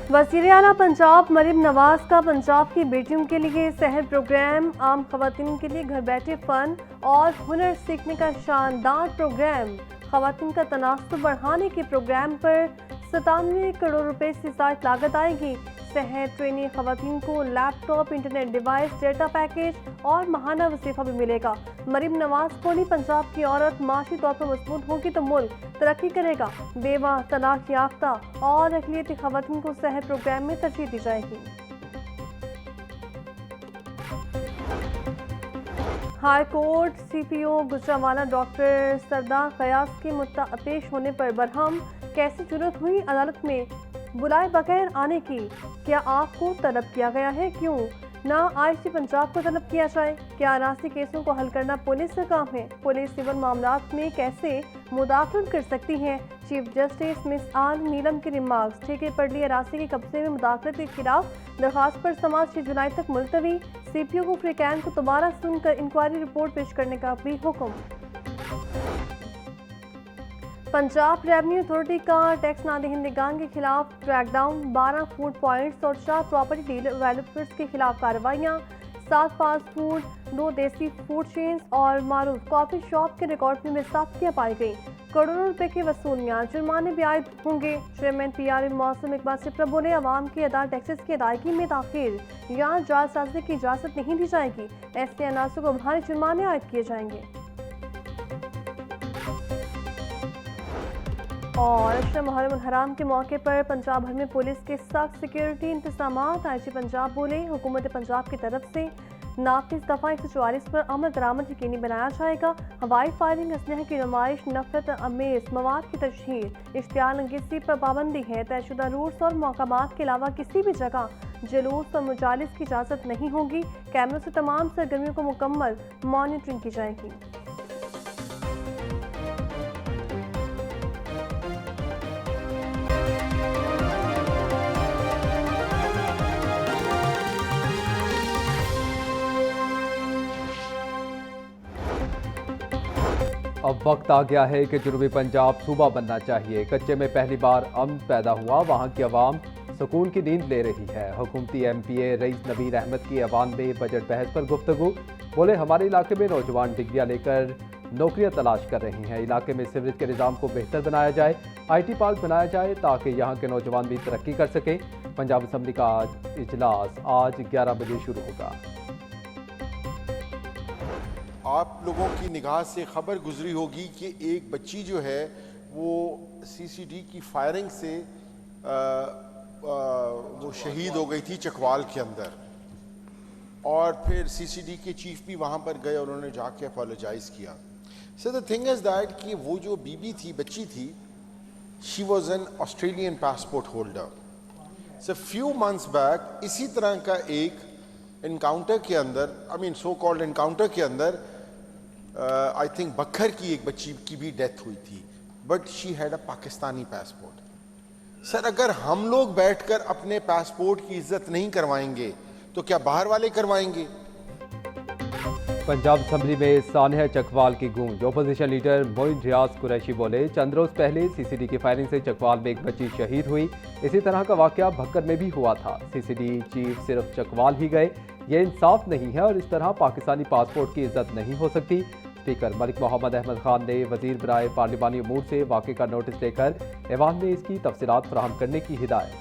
वज़ीर आला पंजाब मरीम नवाज का पंजाब की बेटियों के लिए सेहर प्रोग्राम, आम खवातीन के लिए घर बैठे फ़न और हुनर सीखने का शानदार प्रोग्राम। खवातीन का तनासुब बढ़ाने के प्रोग्राम पर 97 करोड़ रुपए से ज़ायद लागत आएगी। सेहर ट्रेनी खवातीन को laptop, internet device, data package और माहाना वजीफा भी मिलेगा। मरीम नवाज बोली, पंजाब की औरत माशी तौर पर मजबूत होगी तो मुल्क तरक्की करेगा। बेवा, तलाक याफ्ता और अक़लियती खवातीन को सेहर प्रोग्राम में तरजीह दी जाएगी। High court CPO Gujranwala doctor Sardar Qayas के मुद्दा पेश होने पर बरहम, कैसी जुर्रत हुई अदालत में बुलाए बगैर आने की? क्या आपको तलब किया गया है? क्यों ना IC पंजाब को तलब किया जाए? क्या अरासी केसों को हल करना पुलिस का काम है? पुलिस सिविल मामलात में कैसे मुदाखलत कर सकती है? चीफ जस्टिस मिस आर नीलम के रिमार्क्स। ठेके पर ली अरासी के कब्जे में मुदाखलत के खिलाफ दरखास्त पर समाज 6 जुलाई तक मुलतवी। CPO को फ्रीकैन को दोबारा सुनकर इंक्वायरी रिपोर्ट पेश करने का भी हुक्म। पंजाब रेवेन्यू अथॉरिटी का टैक्स ना दहिंदगान के खिलाफ क्रैकडाउन, 12 फूड पॉइंट्स और 4 प्रॉपर्टी डेवलपर्स के खिलाफ कार्रवाइयाँ, 7 फास्ट फूड, 2 देसी फूड चेन्स और मारूफ कॉफी शॉप के रिकॉर्ड में साख्तियाँ पाई गई। करोड़ों रुपए की वसूलियाँ, जुर्माने भी आयद होंगे। चेयरमैन PRA मौसम इकबाल सिप्रा बोले, अवाम की अदा टैक्सेस की अदायगी में ताखिर यहाँ जालसाजी की इजाज़त नहीं दी जाएगी। ऐसे अनासों को भारी जुर्माने आयद किए जाएंगे। और अशरा मुहर्रम उल हराम के मौके पर पंजाब भर में पुलिस के सख्त सिक्योरिटी इंतजामात। IG पंजाब बोले, हुकूमत पंजाब की तरफ से नाफिज दफ़ा 144 पर अमल दरामद यकीनी बनाया जाएगा। हवाई फायरिंग, असलहे की नुमाइश, नफरत अमेज मवाद की तशहीर, इश्तियाल अंगेज़ी पर पाबंदी है। तयशुदा रूट्स और मकामात के अलावा किसी भी जगह जुलूस और मुजालिस की इजाज़त नहीं होगी। कैमरों से तमाम सरगर्मियों को मुकम्मल मॉनिटरिंग की जाएगी। अब वक्त आ गया है कि जनूबी पंजाब सूबा बनना चाहिए। कच्चे में पहली बार अमन पैदा हुआ, वहाँ की आवाम सुकून की नींद ले रही है। हुकूमती MPA रईस नबीर अहमद की अवान में बजट बहस पर गुफ्तगू। बोले, हमारे इलाके में नौजवान डिग्रियाँ लेकर नौकरियाँ तलाश कर रहे हैं। इलाके में सीवरेज के निज़ाम को बेहतर बनाया जाए, IT पार्क बनाया जाए ताकि यहाँ के नौजवान भी तरक्की कर सकें। पंजाब असम्बली का इजलास आज 11 बजे शुरू होगा। आप लोगों की निगाह से खबर गुजरी होगी कि एक बच्ची जो है वो CCD की फायरिंग से वो शहीद हो गई थी चकवाल के अंदर, और फिर CCD के चीफ भी वहाँ पर गए और उन्होंने जाके अपोलोजाइज किया। So the thing is that कि वो जो बीबी थी, बच्ची थी, she was an Australian passport holder. So few months back इसी तरह का एक इनकाउंटर के अंदर, I mean so called encounter के अंदर, आई थिंक बखर की एक बच्ची की भी डेथ हुई थी, but she had a Pakistani passport. Sir, अगर हम लोग बैठकर अपने पासपोर्ट की इज्जत नहीं करवाएंगे तो क्या बाहर वाले करवाएंगे? पंजाब असम्बली में सानिया चकवाल की गूंज। ओपोजिशन लीडर मोइन रियाज कुरैशी बोले, चंद रोज पहले CCD की फायरिंग से चकवाल में एक बच्ची शहीद हुई। इसी तरह का वाकया भक्कर में भी हुआ था। CCD चीफ सिर्फ चकवाल ही गए, ये इंसाफ नहीं है और इस तरह पाकिस्तानी पासपोर्ट की इज्जत नहीं हो सकती। स्पीकर मलिक मोहम्मद अहमद खान ने वजीर बराए पार्लिमानी अमूर से वाक़े का नोटिस लेकर ऐवान में इसकी तफसीलात फराहम करने की हिदायत।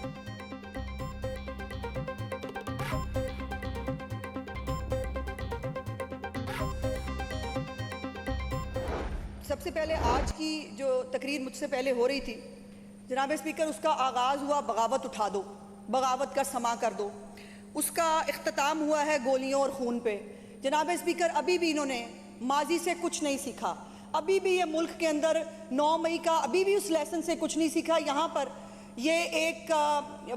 सबसे पहले आज की जो तकरीर मुझसे पहले हो रही थी, जनाब स्पीकर, उसका आगाज़ हुआ बगावत उठा दो, बगावत का समा कर दो। उसका इख्तिताम हुआ है गोलियों और खून पे। जनाब स्पीकर, अभी भी इन्होंने माजी से कुछ नहीं सीखा। अभी भी ये मुल्क के अंदर 9 मई का अभी भी उस लेसन से कुछ नहीं सीखा। यहाँ पर ये एक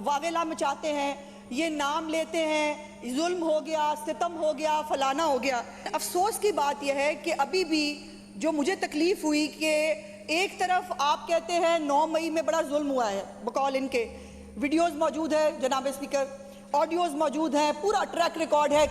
वावेला मचाते हैं, ये नाम लेते हैं, जुल्म हो गया, सितम हो गया, फलाना हो गया। अफसोस की बात यह है कि अभी भी जो मुझे तकलीफ हुई कि एक तरफ आप कहते हैं 9 मई में बड़ा जुल्म हुआ है, बकौल इनके वीडियोस मौजूद है जनाब स्पीकर, ऑडियोज मौजूद हैं, पूरा ट्रैक रिकॉर्ड है।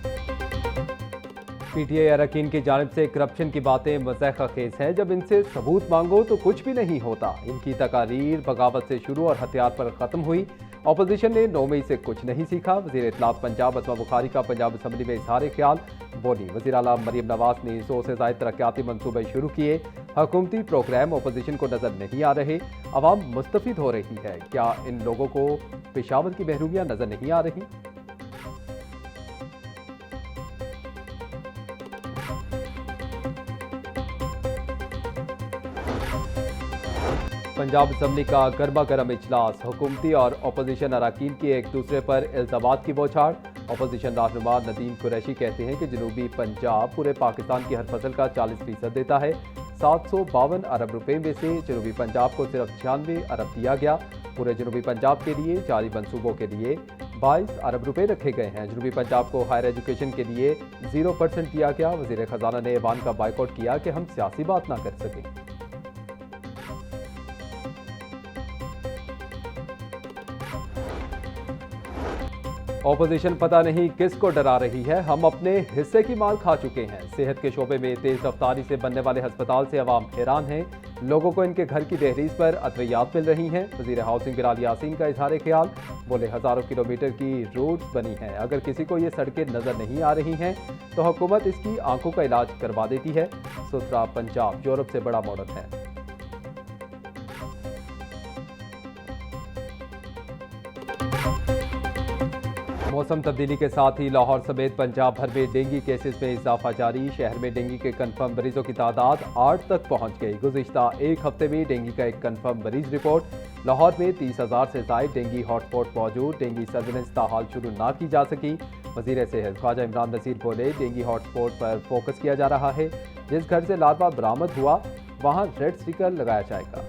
PTI अरकान की जानिब से करप्शन की बातें मज़ाक़ खेज़ हैं। जब इनसे सबूत मांगो तो कुछ भी नहीं होता। इनकी तकारीर बगावत से शुरू और हथियार पर ख़त्म हुई। अपोजिशन ने 9 मई से कुछ नहीं सीखा। वज़ीर इत्तलात पंजाब असमा बुखारी का पंजाब असम्बली में इजहार ख्याल। बोली, वज़ीर आला मरियम नवाज ने 100 से ज़ायद तरक्याती मनसूबे शुरू किए। हुकूमती प्रोग्राम अपोजिशन को नजर नहीं आ रहे। अवाम मुस्तफिद हो रही है। क्या इन लोगों को पेशावर की महरूमियां नजर नहीं आ रही? पंजाब असम्बली का गर्मा गर्म इजलास। हुकूमती और अपोजिशन अरकान की एक दूसरे पर इल्ज़ामात की बौछार। अपोजिशन रहनुमा नदीम कुरैशी कहते हैं कि जनूबी पंजाब पूरे पाकिस्तान की हर फसल का 40% देता है। 752 अरब रुपए में से जनूबी पंजाब को सिर्फ 96 अरब दिया गया। पूरे जनूबी पंजाब के लिए जारी मनसूबों के लिए 22 अरब रुपए रखे गए हैं। जनूबी पंजाब को हायर एजुकेशन के लिए 0% दिया गया। वज़ीर ख़जाना ने ऐवान का बाइकआउट किया कि हम सियासी बात ना कर सकें। ऑपोजिशन पता नहीं किसको डरा रही है। हम अपने हिस्से की माल खा चुके हैं। सेहत के शोबे में तेज रफ्तारी से बनने वाले अस्पताल से अवाम हैरान है। लोगों को इनके घर की दहलीज पर अद्वियात मिल रही हैं। वज़ीर हाउसिंग बिलाल यासीन का इजहार ख्याल। बोले, हज़ारों किलोमीटर की रोड्स बनी हैं। अगर किसी को ये सड़कें नजर नहीं आ रही हैं तो हुकूमत इसकी आंखों का इलाज करवा देती है। सुथरा पंजाब यूरोप से बड़ा मॉडल है। मौसम तब्दीली के साथ ही लाहौर समेत पंजाब भर में डेंगू केसेस में इजाफा जारी। शहर में डेंगू के कन्फर्म मरीजों की तादाद 8 तक पहुंच गई। गुज़िश्ता एक हफ्ते में डेंगू का एक कन्फर्म मरीज रिपोर्ट। लाहौर में 30,000 से ज़ायद डेंगू हॉटस्पॉट मौजूद। डेंगू सर्विलेंस ताहाल शुरू ना की जा सकी। वज़ीर सेहत ख्वाजा इमरान नज़ीर बोले, डेंगू हॉटस्पॉट पर फोकस किया जा रहा है। जिस घर से लार्वा बरामद हुआ वहाँ रेड स्टिकर लगाया जाएगा।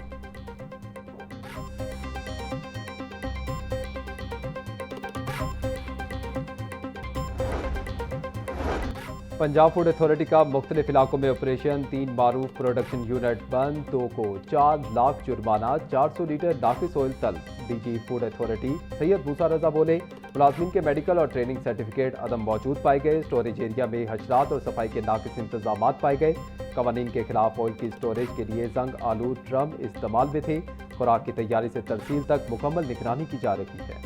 पंजाब फूड अथॉरिटी का मुख्तलिफ इलाकों में ऑपरेशन। 3 मारूफ प्रोडक्शन यूनिट बंद। 2 को 4 लाख जुर्माना। 400 लीटर नाकिस ऑयल तलब। डीजी फूड अथॉरिटी सैयद मूसा रजा बोले, मुलाजमीन के मेडिकल और ट्रेनिंग सर्टिफिकेट अदम मौजूद पाए गए। स्टोरेज एरिया में हशरात और सफाई के नाकिस इंतजाम पाए गए। कवानीन के खिलाफ ऑयल की स्टोरेज के लिए जंग आलू ड्रम इस्तेमाल में थे। खुराक की तैयारी से तरसील तक मुकम्मल निगरानी की जा रही है।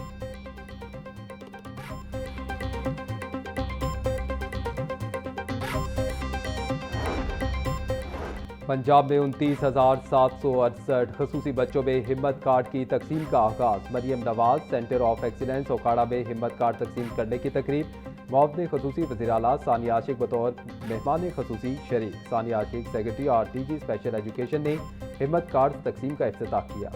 पंजाब में 29,768 खसूसी बच्चों में हिम्मत कार्ड की तकसीम का आगाज। Maryam Nawaz centre of excellence Okara में हिम्मत कार्ड तकसीम करने की तकरीब। मुआवने खसूसी वज़ीर आला सानिया आशिक बतौर मेहमान खसूसी शरीक। सानिया आशिक सेक्रेटरी और डीजी स्पेशल एजुकेशन ने हिम्मत कार्ड तकसीम का इफ्तिताह किया।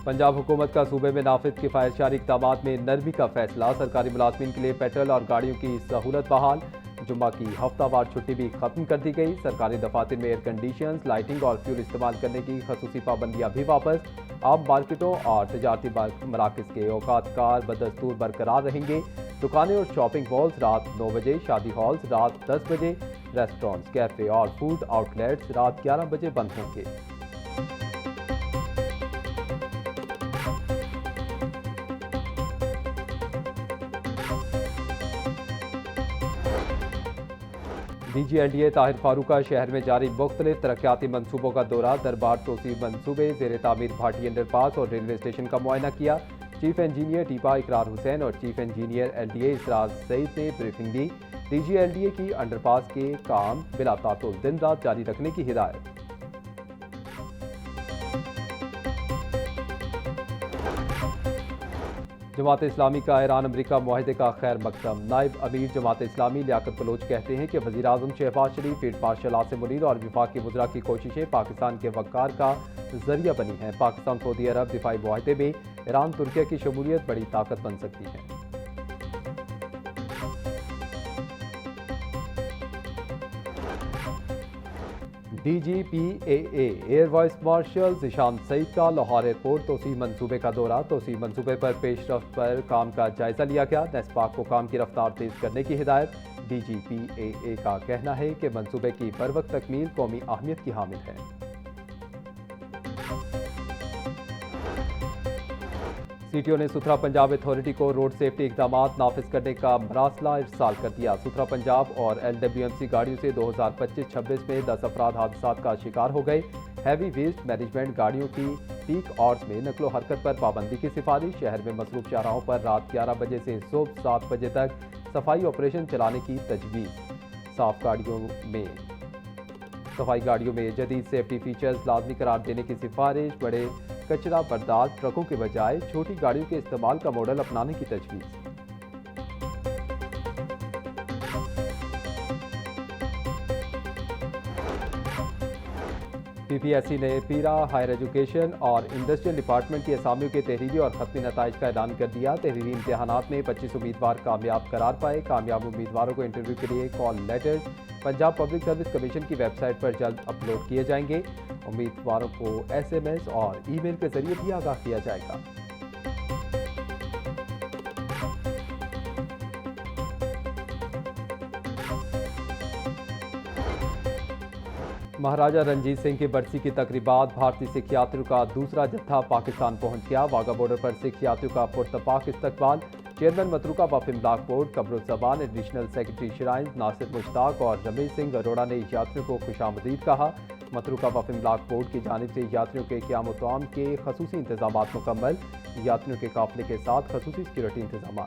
पंजाब हुकूमत का सूबे में नाफिज किफायतशारी इक़दामात में नरमी का फैसला। सरकारी मुलाजमीन के लिए पेट्रोल और गाड़ियों की सहूलत बहाल। जुम्मा की हफ्तावार छुट्टी भी खत्म कर दी गई। सरकारी दफातर में एयर कंडीशन, लाइटिंग और फ्यूल इस्तेमाल करने की खसूसी पाबंदियाँ भी वापस। आम मार्केटों और तजारती मराकज़ के औकात कार बदस्तूर बरकरार रहेंगे। दुकानें और शॉपिंग मॉल्स रात 9 बजे, शादी हॉल्स रात 10 बजे, रेस्टोरेंट्स, कैफ़े और फूड आउटलेट्स रात 11 बजे बंद होंगे। DGNDA ताहिर फारूका शहर में जारी मुख्तलिफ तरक्याती मनसूबों का दौरा। दरबार तोसी मनसूबे, ज़ेर तामीर भाटी अंडरपास और रेलवे स्टेशन का मुआयना किया। Chief engineer TEPA Ikrar Hussain और chief engineer LDA Israj Saeed ने ब्रीफिंग दी। DGNDA की अंडरपास के काम बिला तातुल दिन रात जारी रखने की हिदायत। जमात इस्लामी का ईरान अमरीका मुआहदे का खैर मकदम। नायब अमीर जमात इस्लामी लियाकत बलोच कहते हैं कि वज़ीर आज़म शहबाज शरीफ, फील्ड मार्शल आसिम मुनीर और विफाक के वज़रा की कोशिशें पाकिस्तान के वक़ार का जरिया बनी हैं। पाकिस्तान सऊदी अरब दिफाई मुआहदे में ईरान तुर्किया की शमूलियत बड़ी ताकत बन सकती है। DGPAA air vice marshal Zeeshan Saeed का लाहौर एयरपोर्ट तोसी मंसूबे का दौरा। तोसी मंसूबे पर पेशरफ्त पर काम का जायजा लिया गया। नेस्पाक को काम की रफ्तार तेज करने की हिदायत। DGPAA का कहना है कि मंसूबे की बर वक्त तकमील कौमी अहमियत की हामिल है। CTO ने सुथरा पंजाब अथॉरिटी को रोड सेफ्टी इकदामात नाफिज करने का मरासला इरसाल कर दिया। सुथरा पंजाब और LWMC गाड़ियों से 2025-26 में 10 अफराद हादसात का शिकार हो गए। हैवी वेस्ट मैनेजमेंट गाड़ियों की पीक आवर्स में नकलो हरकत पर पाबंदी की सिफारिश। शहर में मसरूफ शाहराहों पर रात 11 बजे से सुबह 7 बजे तक सफाई ऑपरेशन चलाने की तजवीज़। सफाई गाड़ियों में जदीद सेफ्टी फीचर्स लाजमी करार देने की सिफारिश। बड़े कचरा बर्दार ट्रकों के बजाय छोटी गाड़ियों के इस्तेमाल का मॉडल अपनाने की तजवीज़। PPSC ने पीरा हायर एजुकेशन और इंडस्ट्रियल डिपार्टमेंट की असामियों के तहरीरी और खत्मी नताइज का ऐलान कर दिया। तहरीरी इम्तहानात में 25 उम्मीदवार कामयाब करार पाए। कामयाब उम्मीदवारों को इंटरव्यू के लिए call letters Punjab public service commission की वेबसाइट पर जल्द अपलोड किए जाएंगे। उम्मीदवारों को SMS और ईमेल के जरिए भी आगाह किया जाएगा। महाराजा रंजीत सिंह की बरसी की तकरीबात। भारतीय सिख यात्रियों का दूसरा जत्था पाकिस्तान पहुंच गया। वाघा बॉर्डर पर सिख यात्रियों का पुरतपाक इस्तकबाल। चेयरमैन मतरूका वफ़ इमलाक board Qamaruzzaman, additional secretary shrine Nasir Mushtaq और रमेश सिंह अरोड़ा ने यात्रियों को खुशामदीद कहा। मतरूका वफ़ इमलाक बोर्ड की जानिब से यात्रियों के क़याम के खसूसी इंतजाम मुकम्मल। यात्रियों के काफिले के साथ खसूसी सिक्योरिटी इंतजाम।